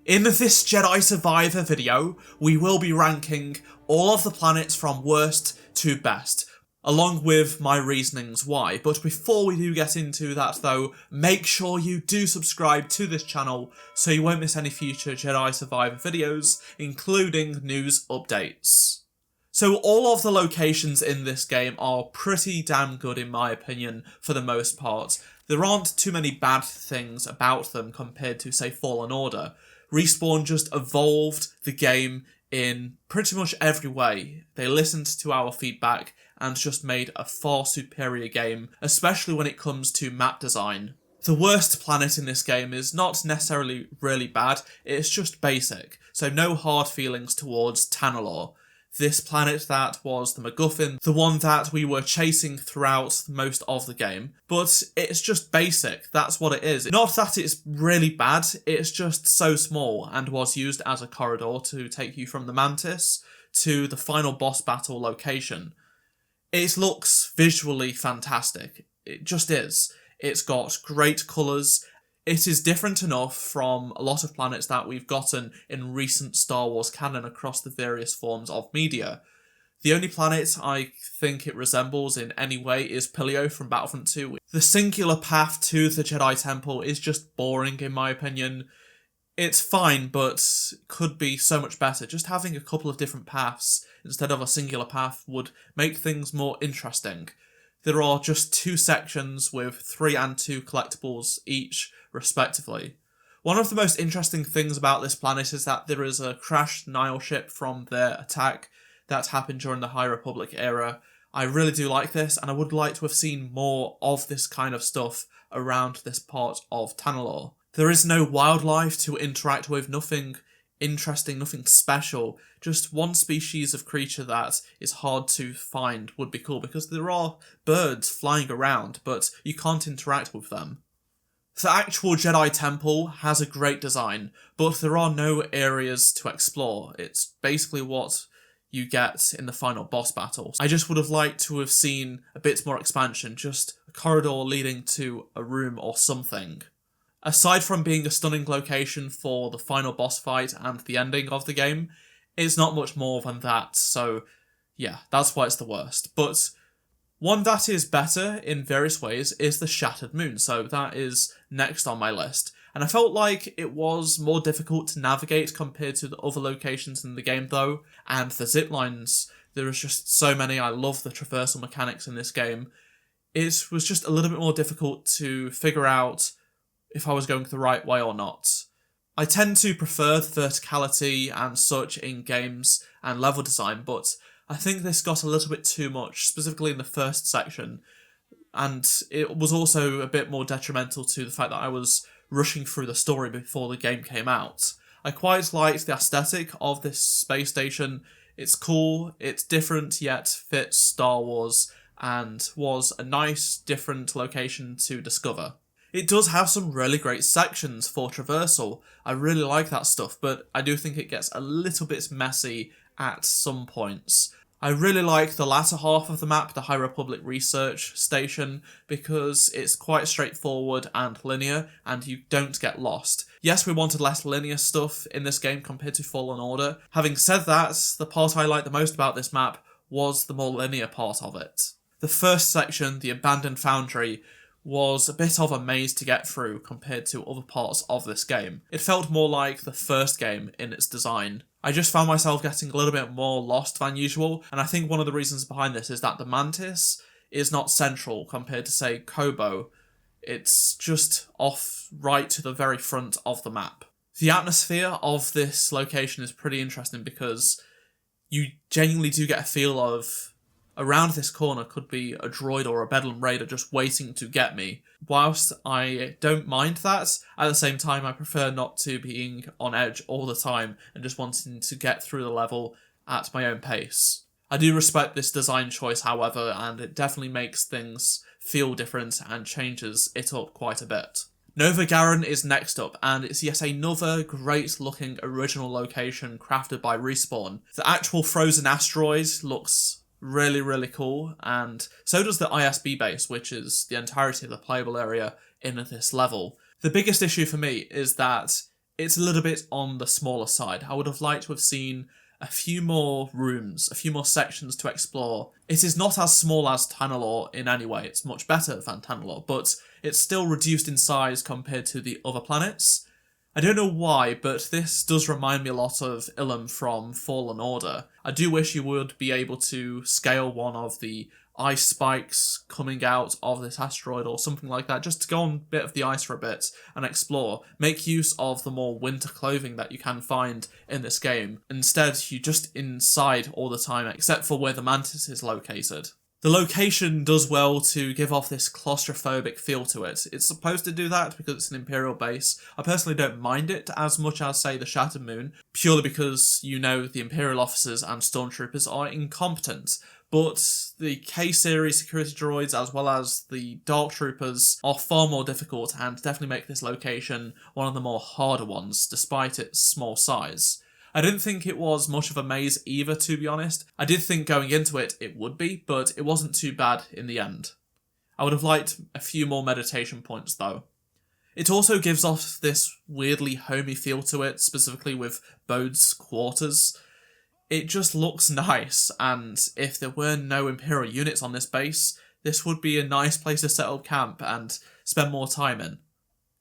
In this Jedi Survivor video, we will be ranking all of the planets from worst to best, along with my reasonings why. But before we do get into that though, make sure you do subscribe to this channel so you won't miss any future Jedi Survivor videos, including news updates. So all of the locations in this game are pretty damn good in my opinion for the most part. There aren't too many bad things about them compared to say Fallen Order. Respawn just evolved the game in pretty much every way. They listened to our feedback and just made a far superior game, especially when it comes to map design. The worst planet in this game is not necessarily really bad, it's just basic, so no hard feelings towards TANALORR. This planet that was the MacGuffin, the one that we were chasing throughout most of the game. But it's just basic, that's what it is. Not that it's really bad, it's just so small and was used as a corridor to take you from the Mantis to the final boss battle location. It looks visually fantastic, it just is. It's got great colours. It is different enough from a lot of planets that we've gotten in recent Star Wars canon across the various forms of media. The only planet I think it resembles in any way is Pilio from Battlefront 2. The singular path to the Jedi Temple is just boring in my opinion. It's fine, but could be so much better. Just having a couple of different paths instead of a singular path would make things more interesting. There are just 2 sections with 3 and 2 collectibles each, respectively. One of the most interesting things about this planet is that there is a crashed Nile ship from their attack that happened during the High Republic era. I really do like this, and I would like to have seen more of this kind of stuff around this part of TANALORR. There is no wildlife to interact with, nothing interesting, nothing special. Just one species of creature that is hard to find would be cool, because there are birds flying around, but you can't interact with them. The actual Jedi Temple has a great design, but there are no areas to explore. It's basically what you get in the final boss battle. I just would have liked to have seen a bit more expansion, just a corridor leading to a room or something. Aside from being a stunning location for the final boss fight and the ending of the game, it's not much more than that, so yeah, that's why it's the worst. But one that is better in various ways is the Shattered Moon, so that is next on my list. And I felt like it was more difficult to navigate compared to the other locations in the game though, and the ziplines, there is just so many. I love the traversal mechanics in this game. It was just a little bit more difficult to figure out if I was going the right way or not. I tend to prefer the verticality and such in games and level design, but I think this got a little bit too much, specifically in the first section, and it was also a bit more detrimental to the fact that I was rushing through the story before the game came out. I quite liked the aesthetic of this space station. It's cool, it's different yet fits Star Wars, and was a nice, different location to discover. It does have some really great sections for traversal. I really like that stuff, but I do think it gets a little bit messy at some points. I really like the latter half of the map, the High Republic Research Station, because it's quite straightforward and linear, and you don't get lost. Yes, we wanted less linear stuff in this game compared to Fallen Order. Having said that, the part I liked the most about this map was the more linear part of it. The first section, the Abandoned Foundry, was a bit of a maze to get through compared to other parts of this game. It felt more like the first game in its design. I just found myself getting a little bit more lost than usual, and I think one of the reasons behind this is that the Mantis is not central compared to, say, KOBOH. It's just off right to the very front of the map. The atmosphere of this location is pretty interesting because you genuinely do get a feel of around this corner could be a droid or a Bedlam Raider just waiting to get me. Whilst I don't mind that, at the same time I prefer not to being on edge all the time and just wanting to get through the level at my own pace. I do respect this design choice, however, and it definitely makes things feel different and changes it up quite a bit. Nova GARON is next up, and it's yet another great looking original location crafted by Respawn. The actual frozen asteroid looks really cool, and so does the ISB base, which is the entirety of the playable area in this level. The biggest issue for me is that it's a little bit on the smaller side. I would have liked to have seen a few more rooms, a few more sections to explore. It is not as small as TANALORR in any way, it's much better than TANALORR, but it's still reduced in size compared to the other planets. I don't know why, but this does remind me a lot of Ilum from Fallen Order. I do wish you would be able to scale one of the ice spikes coming out of this asteroid or something like that, just to go on a bit of the ice for a bit and explore. Make use of the more winter clothing that you can find in this game. Instead, you're just inside all the time, except for where the Mantis is located. The location does well to give off this claustrophobic feel to it. It's supposed to do that because it's an Imperial base. I personally don't mind it as much as, say, the Shattered Moon, purely because, you know, the Imperial officers and stormtroopers are incompetent. But the K-series security droids as well as the Dark Troopers are far more difficult and definitely make this location one of the more harder ones, despite its small size. I didn't think it was much of a maze either, to be honest. I did think going into it would be, but it wasn't too bad in the end. I would have liked a few more meditation points though. It also gives off this weirdly homey feel to it, specifically with Bode's quarters. It just looks nice, and if there were no Imperial units on this base, this would be a nice place to set up camp and spend more time in.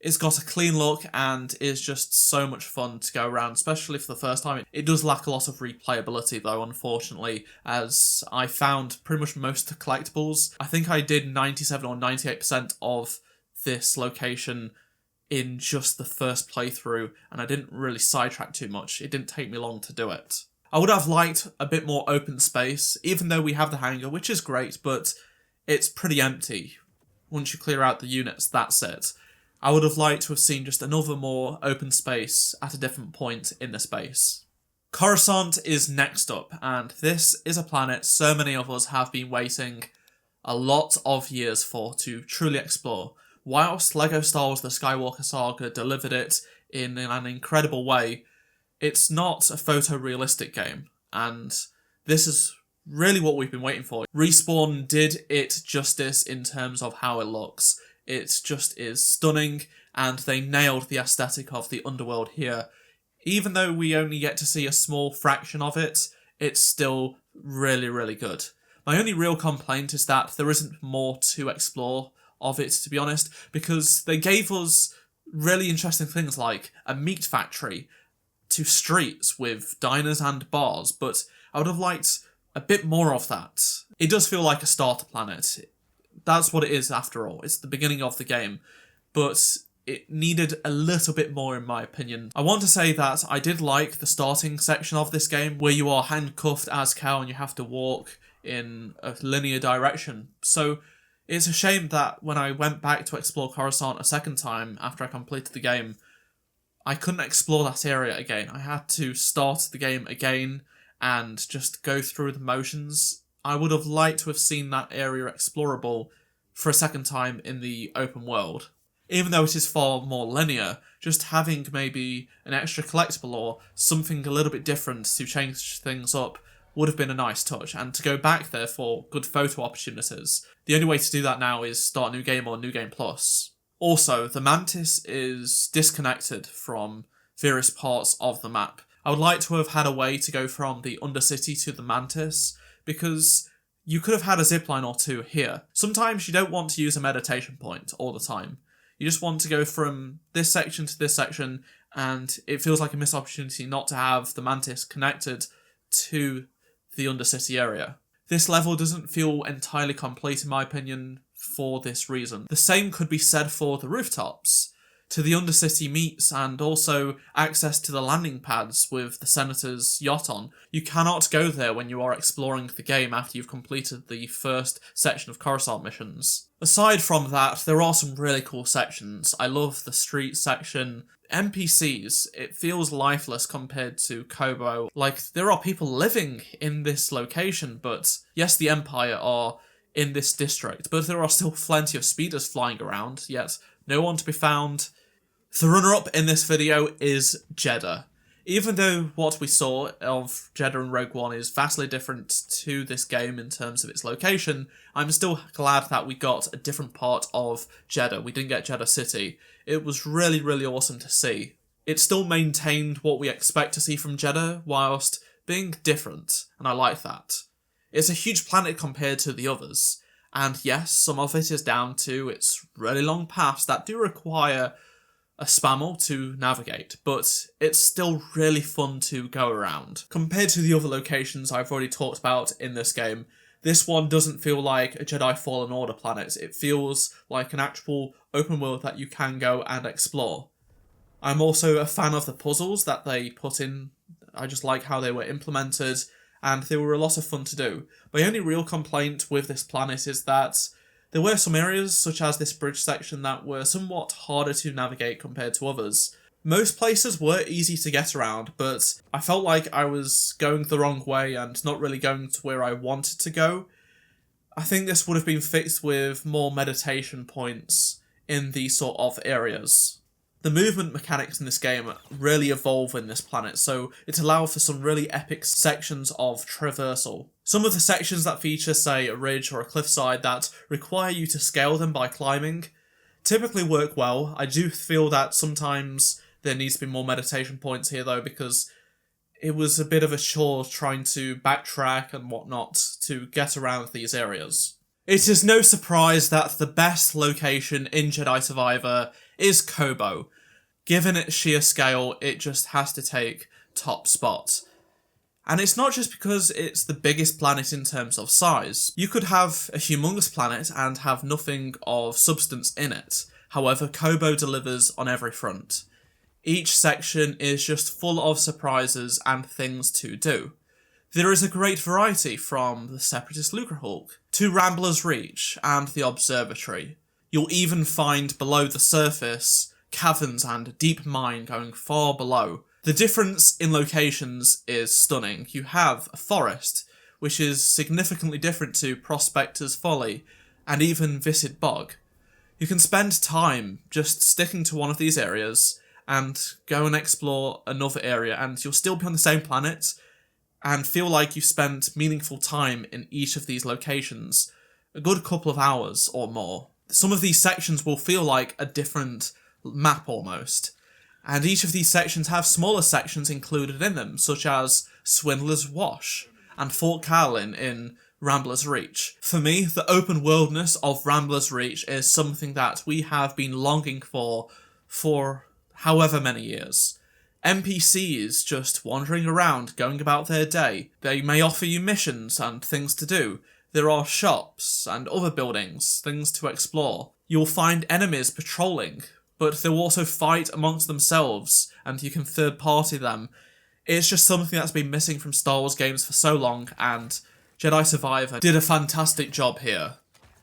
It's got a clean look and is just so much fun to go around, especially for the first time. It does lack a lot of replayability though, unfortunately, as I found pretty much most of the collectibles. I think I did 97 or 98% of this location in just the first playthrough, and I didn't really sidetrack too much. It didn't take me long to do it. I would have liked a bit more open space, even though we have the hangar, which is great, but it's pretty empty. Once you clear out the units, that's it. I would have liked to have seen just another more open space at a different point in the space. Coruscant is next up, and this is a planet so many of us have been waiting a lot of years for to truly explore. Whilst LEGO Star Wars The Skywalker Saga delivered it in an incredible way, it's not a photorealistic game, and this is really what we've been waiting for. Respawn did it justice in terms of how it looks. It just is stunning, and they nailed the aesthetic of the underworld here. Even though we only get to see a small fraction of it, it's still really, really good. My only real complaint is that there isn't more to explore of it, to be honest, because they gave us really interesting things like a meat factory, to streets with diners and bars, but I would have liked a bit more of that. It does feel like a starter planet. That's what it is after all. It's the beginning of the game, but it needed a little bit more in my opinion. I want to say that I did like the starting section of this game where you are handcuffed as Cal and you have to walk in a linear direction. So it's a shame that when I went back to explore Coruscant a second time after I completed the game, I couldn't explore that area again. I had to start the game again and just go through the motions. I would have liked to have seen that area explorable for a second time in the open world. Even though it is far more linear, just having maybe an extra collectible or something a little bit different to change things up would have been a nice touch, and to go back there for good photo opportunities. The only way to do that now is start New Game or New Game Plus. Also, the Mantis is disconnected from various parts of the map. I would like to have had a way to go from the Undercity to the Mantis, because you could have had a zipline or two here. Sometimes you don't want to use a meditation point all the time. You just want to go from this section to this section, and it feels like a missed opportunity not to have the Mantis connected to the Undercity area. This level doesn't feel entirely complete in my opinion for this reason. The same could be said for the rooftops, to the Undercity meets, and also access to the landing pads with the Senator's yacht on. You cannot go there when you are exploring the game after you've completed the first section of Coruscant missions. Aside from that, there are some really cool sections. I love the street section. NPCs, it feels lifeless compared to KOBOH. Like, there are people living in this location, but yes, the Empire are in this district, but there are still plenty of speeders flying around, yet no one to be found. The runner-up in this video is JEDHA. Even though what we saw of JEDHA and Rogue One is vastly different to this game in terms of its location, I'm still glad that we got a different part of JEDHA. We didn't get JEDHA City. It was really, really awesome to see. It still maintained what we expect to see from JEDHA whilst being different, and I like that. It's a huge planet compared to the others, and yes, some of it is down to its really long paths that do require a spammel to navigate, but it's still really fun to go around. Compared to the other locations I've already talked about in this game, this one doesn't feel like a Jedi Fallen Order planet. It feels like an actual open world that you can go and explore. I'm also a fan of the puzzles that they put in. I just like how they were implemented, and they were a lot of fun to do. My only real complaint with this planet is that there were some areas, such as this bridge section, that were somewhat harder to navigate compared to others. Most places were easy to get around, but I felt like I was going the wrong way and not really going to where I wanted to go. I think this would have been fixed with more meditation points in these sort of areas. The movement mechanics in this game really evolve in this planet, so it allows for some really epic sections of traversal. Some of the sections that feature, say, a ridge or a cliffside that require you to scale them by climbing typically work well. I do feel that sometimes there needs to be more meditation points here though, because it was a bit of a chore trying to backtrack and whatnot to get around these areas. It is no surprise that the best location in Jedi Survivor is KOBOH. Given its sheer scale, it just has to take top spot. And it's not just because it's the biggest planet in terms of size. You could have a humongous planet and have nothing of substance in it. However, KOBOH delivers on every front. Each section is just full of surprises and things to do. There is a great variety from the Separatist Lucrehulk to Rambler's Reach and the Observatory. You'll even find below the surface caverns and a deep mine going far below. The difference in locations is stunning. You have a forest, which is significantly different to Prospector's Folly and even Viscid Bog. You can spend time just sticking to one of these areas and go and explore another area, and you'll still be on the same planet and feel like you've spent meaningful time in each of these locations, a good couple of hours or more. Some of these sections will feel like a different map almost, and each of these sections have smaller sections included in them, such as Swindler's Wash and Fort Carlin in Rambler's Reach. For me, the open worldness of Rambler's Reach is something that we have been longing for however many years. NPCs just wandering around, going about their day. They may offer you missions and things to do. There are shops and other buildings, things to explore. You'll find enemies patrolling, but they'll also fight amongst themselves, and you can third-party them. It's just something that's been missing from Star Wars games for so long, and Jedi Survivor did a fantastic job here.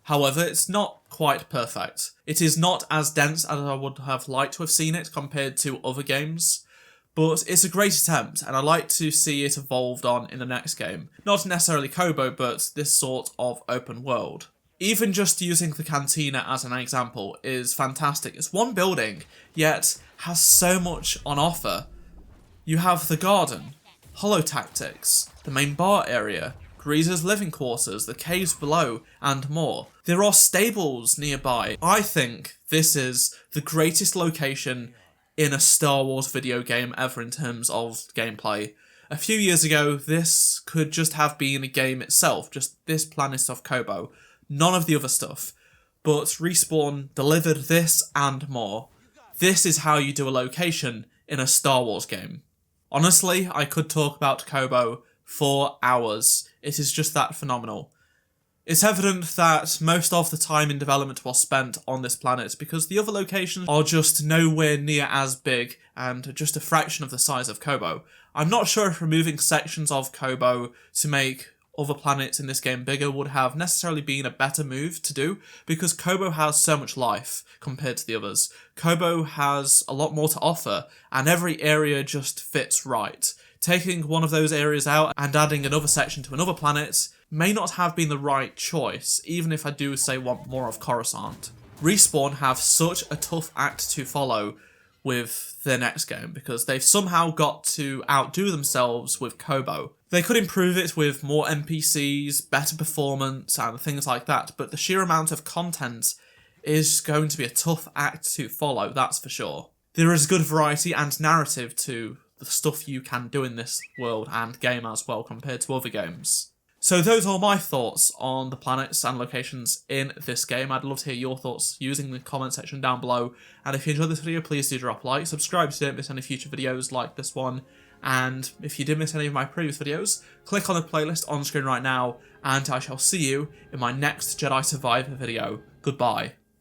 However, it's not quite perfect. It is not as dense as I would have liked to have seen it compared to other games, but it's a great attempt, and I'd like to see it evolved on in the next game. Not necessarily KOBOH, but this sort of open world. Even just using the cantina as an example is fantastic. It's one building, yet has so much on offer. You have the garden, holotactics, the main bar area, Greaser's living quarters, the caves below, and more. There are stables nearby. I think this is the greatest location in a Star Wars video game ever in terms of gameplay. A few years ago, this could just have been a game itself, just this planet of KOBOH. None of the other stuff, but Respawn delivered this and more. This is how you do a location in a Star Wars game. Honestly, I could talk about KOBOH for hours. It is just that phenomenal. It's evident that most of the time in development was spent on this planet because the other locations are just nowhere near as big and just a fraction of the size of KOBOH. I'm not sure if removing sections of KOBOH to make other planets in this game bigger would have necessarily been a better move to do, because KOBOH has so much life compared to the others. KOBOH has a lot more to offer, and every area just fits right. Taking one of those areas out and adding another section to another planet may not have been the right choice, even if I do say want more of Coruscant. Respawn have such a tough act to follow with their next game, because they've somehow got to outdo themselves with KOBOH. They could improve it with more NPCs, better performance, and things like that, but the sheer amount of content is going to be a tough act to follow, that's for sure. there is good variety and narrative to the stuff you can do in this world and game as well compared to other games. So those are my thoughts on the planets and locations in this game. I'd love to hear your thoughts using the comment section down below. And if you enjoyed this video, please do drop a like, subscribe so you don't miss any future videos like this one. And if you did miss any of my previous videos, click on the playlist on screen right now, and I shall see you in my next Jedi Survivor video. Goodbye.